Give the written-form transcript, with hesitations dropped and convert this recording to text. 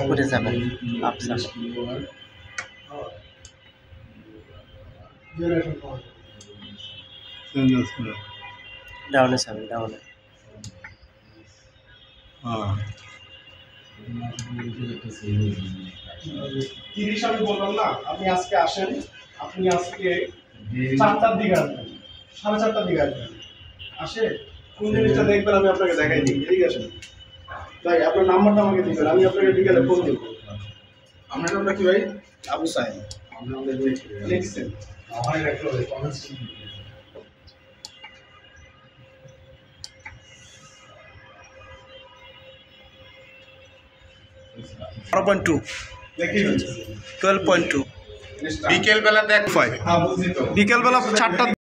উপরে যাবেন ডাউনে যাবেন ডাউনে। তিরিশ আমি বললাম না, আপনি আজকে আসেন, আপনি আজকে 4টার দিকে আসবেন, 4:30টার দিকে আসবেন। আসে কোন জিনিসটা দেখবেন আমি আপনাকে দেখাই দিই। ঠিক আছে ভাই, আপনার নাম্বারটা আমাকে দিবেন, আমি আপনাকে বিকেলে ফোন দিব। আপনার নামটা কি ভাই? আবু সাহেব। লিখছেন আমার একটা কমেন্টস 12.2 12.2 বিকেল বেলা দেখ, বিকেল বেলা 4টা